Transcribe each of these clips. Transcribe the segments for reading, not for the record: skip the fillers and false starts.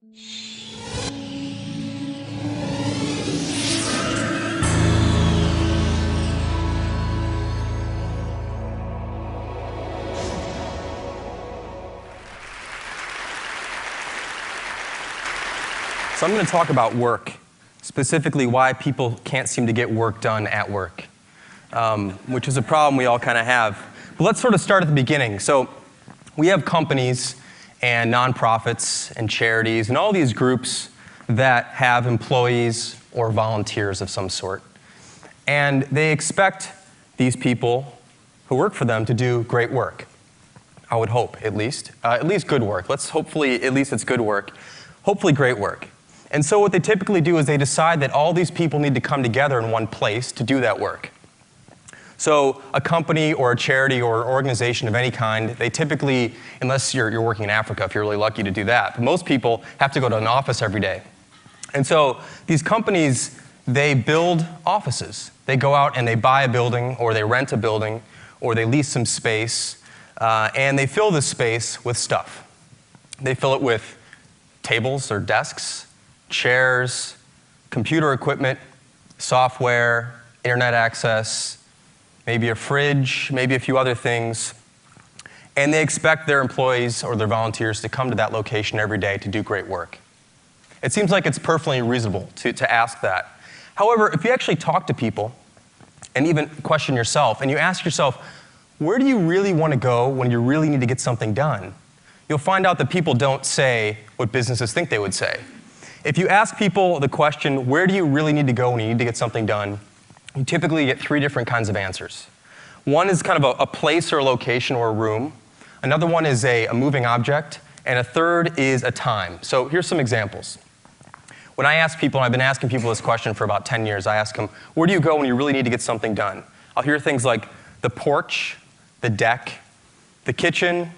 So I'm going to talk about work, specifically why people can't seem to get work done at work, which is a problem we all kind of have. But let's sort of start at the beginning. So we have companies and nonprofits and charities and all these groups that have employees or volunteers of some sort. And they expect these people who work for them to do great work. I would hope, at least good work. Let's hopefully, at least it's good work. Hopefully great work. And so what they typically do is they decide that all these people need to come together in one place to do that work. So a company or a charity or an organization of any kind, they typically, unless you're working in Africa, if you're really lucky to do that, but most people have to go to an office every day. And so these companies, they build offices. They go out and they buy a building, or they rent a building, or they lease some space, and they fill this space with stuff. They fill it with tables or desks, chairs, computer equipment, software, internet access, maybe a fridge, maybe a few other things. And they expect their employees or their volunteers to come to that location every day to do great work. It seems like it's perfectly reasonable to ask that. However, if you actually talk to people and even question yourself, and you ask yourself, where do you really want to go when you really need to get something done? You'll find out that people don't say what businesses think they would say. If you ask people the question, where do you really need to go when you need to get something done, you typically get three different kinds of answers. One is kind of a place or a location or a room. Another one is a moving object. And a third is a time. So here's some examples. When I ask people, and I've been asking people this question for about 10 years, I ask them, where do you go when you really need to get something done? I'll hear things like the porch, the deck, the kitchen.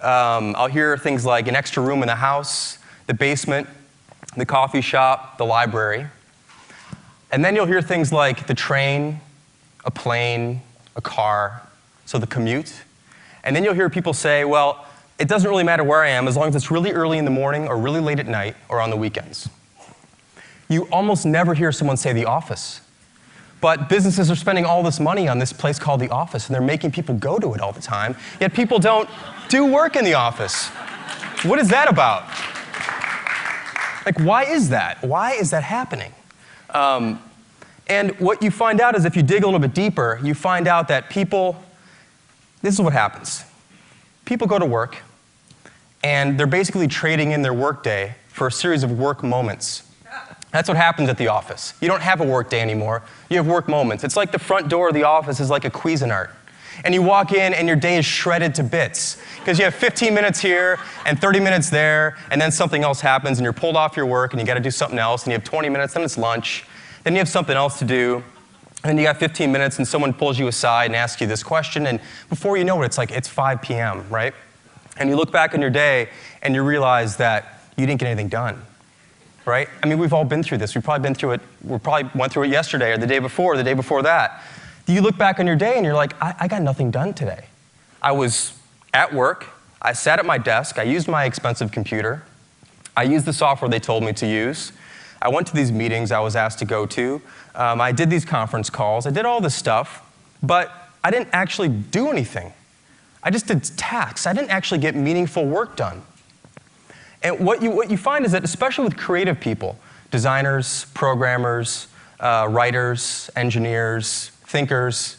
I'll hear things like an extra room in the house, the basement, the coffee shop, the library. And then you'll hear things like the train, a plane, a car, so the commute. And then you'll hear people say, well, it doesn't really matter where I am as long as it's really early in the morning or really late at night or on the weekends. You almost never hear someone say the office. But businesses are spending all this money on this place called the office, and they're making people go to it all the time, yet people don't do work in the office. What is that about? Like, why is that? Why is that happening? And what you find out is if you dig a little bit deeper, you find out that people, this is what happens. People go to work, and they're basically trading in their workday for a series of work moments. That's what happens at the office. You don't have a work day anymore. You have work moments. It's like the front door of the office is like a Cuisinart. And you walk in, and your day is shredded to bits. Because you have 15 minutes here, and 30 minutes there, and then something else happens, and you're pulled off your work, and you got to do something else, and you have 20 minutes, then it's lunch. Then you have something else to do. And then you got 15 minutes, and someone pulls you aside and asks you this question, and before you know it, it's 5 p.m., right? And you look back on your day, and you realize that you didn't get anything done, right? I mean, we've all been through this. We've probably been through it. We probably went through it yesterday, or the day before, or the day before that. You look back on your day, and you're like, I got nothing done today. I was at work. I sat at my desk. I used my expensive computer. I used the software they told me to use. I went to these meetings I was asked to go to. I did these conference calls. I did all this stuff, but I didn't actually do anything. I just did tasks. I didn't actually get meaningful work done. And what you find is that, especially with creative people, designers, programmers, writers, engineers, thinkers,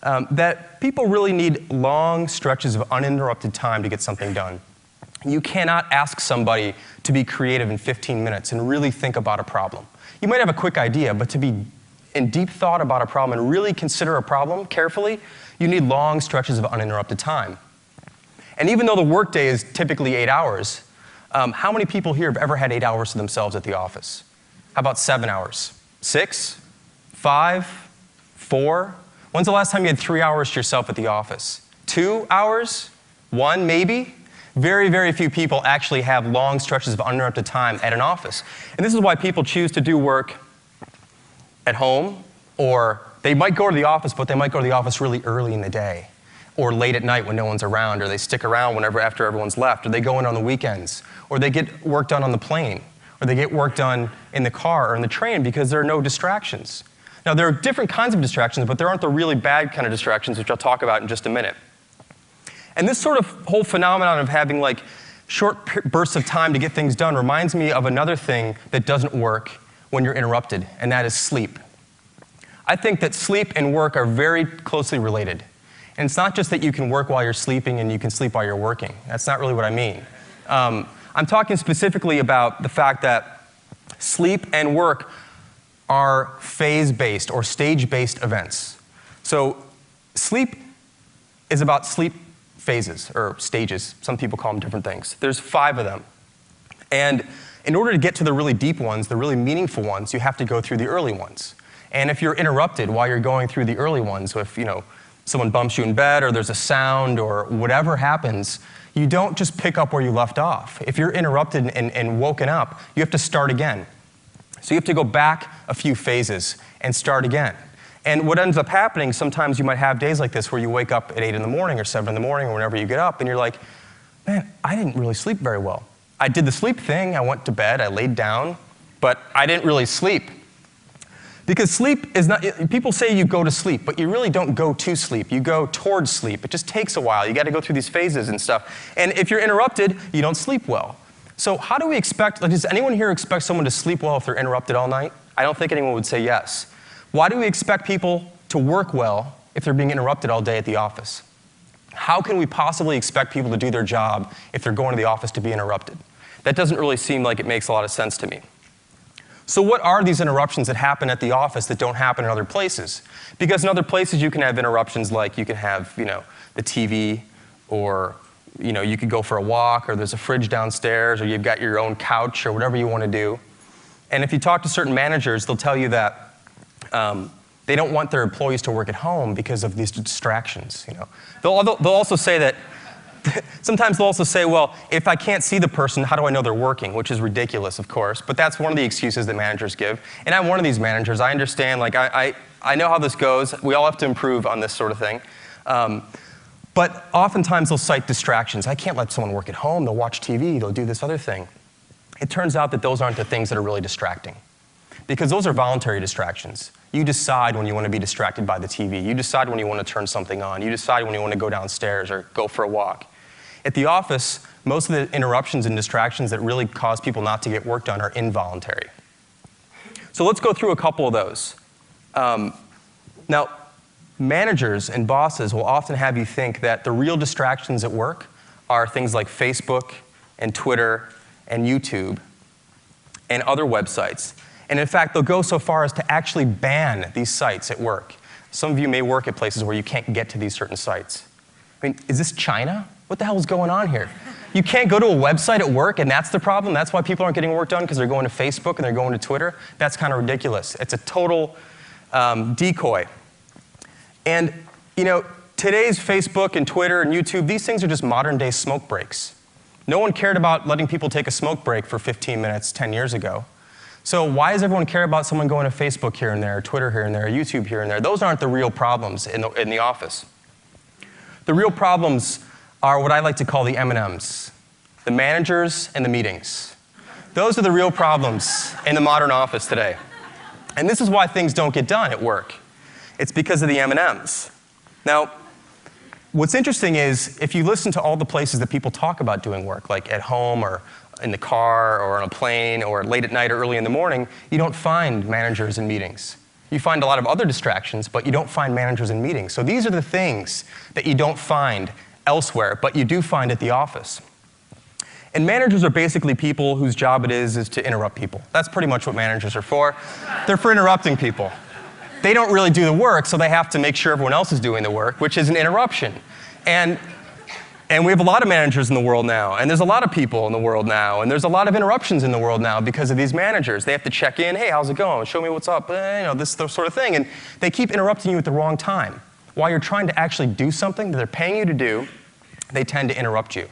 that people really need long stretches of uninterrupted time to get something done. You cannot ask somebody to be creative in 15 minutes and really think about a problem. You might have a quick idea, but to be in deep thought about a problem and really consider a problem carefully, you need long stretches of uninterrupted time. And even though the workday is typically 8 hours, how many people here have ever had 8 hours to themselves at the office? How about 7 hours? 6? 5? 4? When's the last time you had 3 hours to yourself at the office? 2 hours? 1 maybe? Very, very few people actually have long stretches of uninterrupted time at an office. And this is why people choose to do work at home, or they might go to the office, but they might go to the office really early in the day. or late at night when no one's around, or they stick around whenever after everyone's left, or they go in on the weekends, or they get work done on the plane, or they get work done in the car or in the train because there are no distractions. Now, there are different kinds of distractions, but there aren't the really bad kind of distractions, which I'll talk about in just a minute. And this sort of whole phenomenon of having like short bursts of time to get things done reminds me of another thing that doesn't work when you're interrupted, and that is sleep. I think that sleep and work are very closely related. And it's not just that you can work while you're sleeping and you can sleep while you're working. That's not really what I mean. I'm talking specifically about the fact that sleep and work are phase-based or stage-based events. So sleep is about sleep phases or stages. Some people call them different things. There's 5 of them. And in order to get to the really deep ones, the really meaningful ones, you have to go through the early ones. And if you're interrupted while you're going through the early ones, so if someone bumps you in bed or there's a sound or whatever happens, you don't just pick up where you left off. If you're interrupted and woken up, you have to start again. So you have to go back a few phases and start again. And what ends up happening, sometimes you might have days like this where you wake up at 8 in the morning or 7 in the morning or whenever you get up and you're like, man, I didn't really sleep very well. I did the sleep thing, I went to bed, I laid down, but I didn't really sleep. Because sleep is not, people say you go to sleep, but you really don't go to sleep. You go towards sleep. It just takes a while. You got to go through these phases and stuff. And if you're interrupted, you don't sleep well. So how do we expect, does anyone here expect someone to sleep well if they're interrupted all night? I don't think anyone would say yes. Why do we expect people to work well if they're being interrupted all day at the office? How can we possibly expect people to do their job if they're going to the office to be interrupted? That doesn't really seem like it makes a lot of sense to me. So what are these interruptions that happen at the office that don't happen in other places? Because in other places you can have interruptions like you can have, the TV, or you could go for a walk, or there's a fridge downstairs, or you've got your own couch, or whatever you want to do. And if you talk to certain managers, they'll tell you that they don't want their employees to work at home because of these distractions. They'll also say that sometimes they'll also say, well, if I can't see the person, how do I know they're working? Which is ridiculous, of course, but that's one of the excuses that managers give. And I'm one of these managers. I understand, I know how this goes. We all have to improve on this sort of thing. But oftentimes they'll cite distractions. I can't let someone work at home. They'll watch TV. They'll do this other thing. It turns out that those aren't the things that are really distracting, because those are voluntary distractions. You decide when you want to be distracted by the TV. You decide when you want to turn something on. You decide when you want to go downstairs or go for a walk. At the office, most of the interruptions and distractions that really cause people not to get work done are involuntary. So let's go through a couple of those. Now, managers and bosses will often have you think that the real distractions at work are things like Facebook and Twitter and YouTube and other websites. And in fact, they'll go so far as to actually ban these sites at work. Some of you may work at places where you can't get to these certain sites. I mean, is this China? What the hell is going on here? You can't go to a website at work, and that's the problem? That's why people aren't getting work done, because they're going to Facebook and they're going to Twitter? That's kind of ridiculous. It's a total decoy. And, today's Facebook and Twitter and YouTube, these things are just modern-day smoke breaks. No one cared about letting people take a smoke break for 15 minutes 10 years ago. So why does everyone care about someone going to Facebook here and there, Twitter here and there, YouTube here and there? Those aren't the real problems in the office. The real problems are what I like to call the M&Ms, the managers and the meetings. Those are the real problems in the modern office today. And this is why things don't get done at work. It's because of the M&Ms. Now, what's interesting is if you listen to all the places that people talk about doing work, like at home or in the car or on a plane or late at night or early in the morning, you don't find managers in meetings. You find a lot of other distractions, but you don't find managers in meetings. So these are the things that you don't find elsewhere, but you do find at the office. And managers are basically people whose job it is to interrupt people. That's pretty much what managers are for. They're for interrupting people. They don't really do the work, so they have to make sure everyone else is doing the work, which is an interruption. And we have a lot of managers in the world now, and there's a lot of people in the world now, and there's a lot of interruptions in the world now because of these managers. They have to check in, hey, how's it going? Show me what's up, this sort of thing. And they keep interrupting you at the wrong time. While you're trying to actually do something that they're paying you to do, they tend to interrupt you.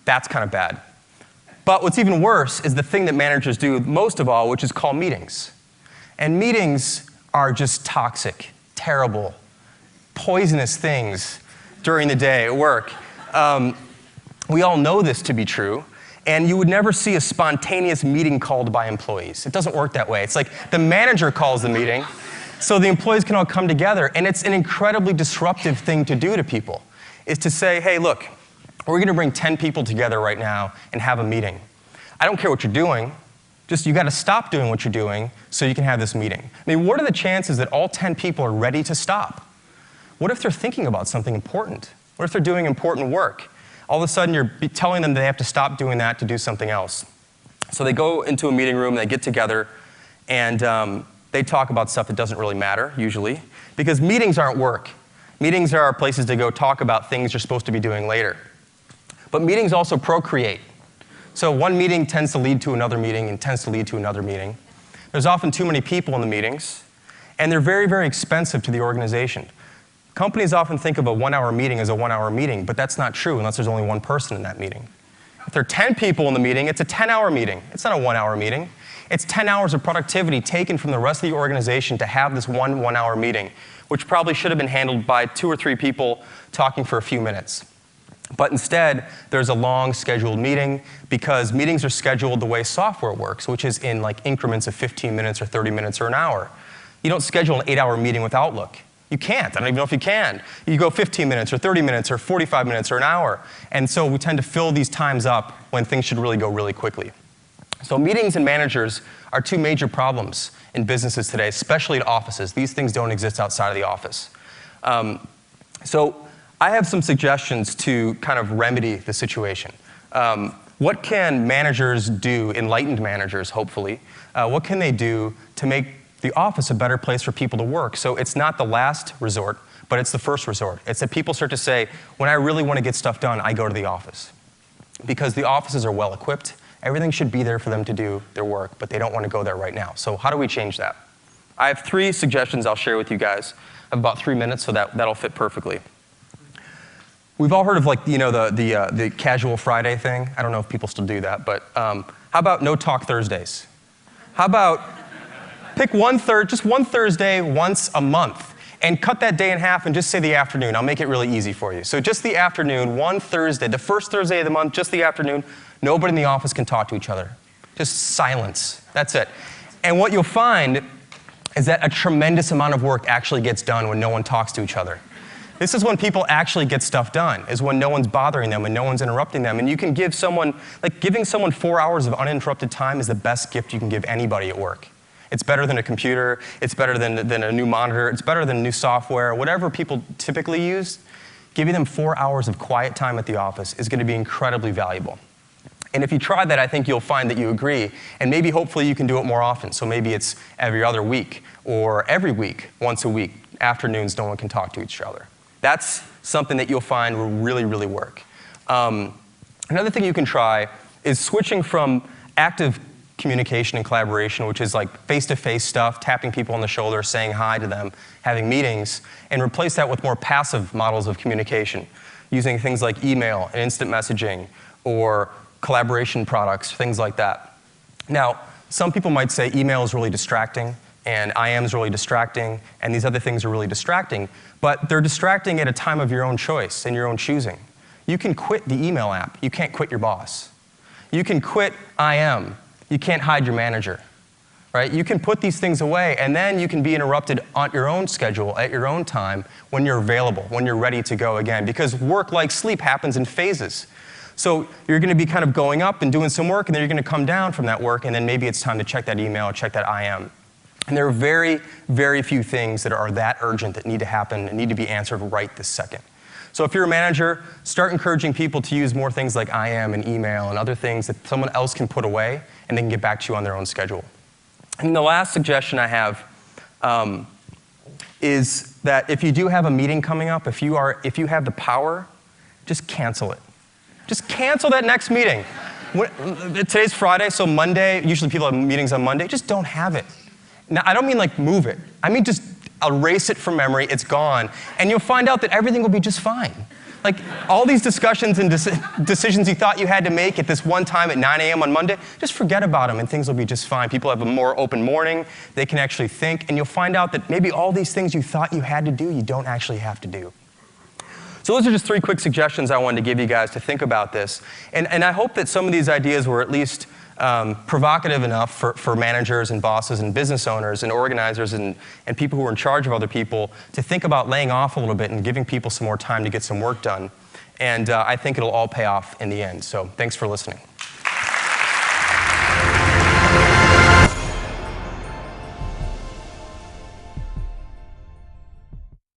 That's kind of bad. But what's even worse is the thing that managers do most of all, which is call meetings. And meetings are just toxic, terrible, poisonous things during the day at work. We all know this to be true. And you would never see a spontaneous meeting called by employees. It doesn't work that way. It's like the manager calls the meeting, so the employees can all come together. And it's an incredibly disruptive thing to do to people, is to say, hey, look, we're going to bring 10 people together right now and have a meeting. I don't care what you're doing. Just you got to stop doing what you're doing so you can have this meeting. I mean, what are the chances that all 10 people are ready to stop? What if they're thinking about something important? What if they're doing important work? All of a sudden, you're telling them they have to stop doing that to do something else. So they go into a meeting room, they get together, and they talk about stuff that doesn't really matter, usually, because meetings aren't work. Meetings are places to go talk about things you're supposed to be doing later. But meetings also procreate. So one meeting tends to lead to another meeting and tends to lead to another meeting. There's often too many people in the meetings, and they're very, very expensive to the organization. Companies often think of a 1-hour meeting as a 1-hour meeting, but that's not true unless there's only one person in that meeting. If there are 10 people in the meeting, it's a 10-hour meeting. It's not a 1-hour meeting. It's 10 hours of productivity taken from the rest of the organization to have this one-hour meeting, which probably should have been handled by 2 or 3 people talking for a few minutes. But instead, there's a long scheduled meeting because meetings are scheduled the way software works, which is in like increments of 15 minutes or 30 minutes or an hour. You don't schedule an 8-hour meeting with Outlook. You can't. I don't even know if you can. You go 15 minutes or 30 minutes or 45 minutes or an hour. And so we tend to fill these times up when things should really go really quickly. So meetings and managers are 2 major problems in businesses today, especially at offices. These things don't exist outside of the office. So I have some suggestions to kind of remedy the situation. What can managers do, enlightened managers, hopefully, what can they do to make the office a better place for people to work? So it's not the last resort, but it's the first resort. It's that people start to say, when I really want to get stuff done, I go to the office. Because the offices are well equipped. Everything should be there for them to do their work, but they don't want to go there right now. So how do we change that? I have 3 suggestions I'll share with you guys. I have about 3 minutes, so that'll fit perfectly. We've all heard of the casual Friday thing. I don't know if people still do that, but how about no talk Thursdays? How about pick just one Thursday once a month and cut that day in half and just say the afternoon. I'll make it really easy for you. So just the afternoon, one Thursday, the first Thursday of the month, just the afternoon, nobody in the office can talk to each other. Just silence. That's it. And what you'll find is that a tremendous amount of work actually gets done when no one talks to each other. This is when people actually get stuff done, is when no one's bothering them and no one's interrupting them. And you can give someone, giving someone 4 hours of uninterrupted time is the best gift you can give anybody at work. It's better than a computer. It's better than a new monitor. It's better than new software. Whatever people typically use, giving them 4 hours of quiet time at the office is going to be incredibly valuable. And if you try that, I think you'll find that you agree. And maybe, hopefully, you can do it more often. So maybe it's every other week or every week, once a week. Afternoons, no one can talk to each other. That's something that you'll find will really, really work. Another thing you can try is switching from active communication and collaboration, which is like face-to-face stuff, tapping people on the shoulder, saying hi to them, having meetings, and replace that with more passive models of communication, using things like email and instant messaging or collaboration products, things like that. Now, some people might say email is really distracting, and IM is really distracting, and these other things are really distracting, but they're distracting at a time of your own choice and your own choosing. You can quit the email app. You can't quit your boss. You can quit IM. You can't hide your manager, right? You can put these things away, and then you can be interrupted on your own schedule, at your own time, when you're available, when you're ready to go again, because work, like sleep, happens in phases. So you're going to be kind of going up and doing some work, and then you're going to come down from that work, and then maybe it's time to check that email, check that IM. And there are very, very few things that are that urgent that need to happen and need to be answered right this second. So if you're a manager, start encouraging people to use more things like IM and email and other things that someone else can put away and they can get back to you on their own schedule. And the last suggestion I have is that if you do have a meeting coming up, if you have the power, just cancel it. Just cancel that next meeting. Today's Friday, so Monday, usually people have meetings on Monday, just don't have it. Now, I don't mean like move it. I mean just erase it from memory, it's gone, and you'll find out that everything will be just fine. Like all these discussions and decisions you thought you had to make at this one time at 9 a.m. on Monday, just forget about them and things will be just fine. People have a more open morning, they can actually think, and you'll find out that maybe all these things you thought you had to do, you don't actually have to do. So those are just 3 quick suggestions I wanted to give you guys to think about this. And I hope that some of these ideas were at least provocative enough for managers and bosses and business owners and organizers and people who are in charge of other people to think about laying off a little bit and giving people some more time to get some work done. And I think it'll all pay off in the end. So thanks for listening.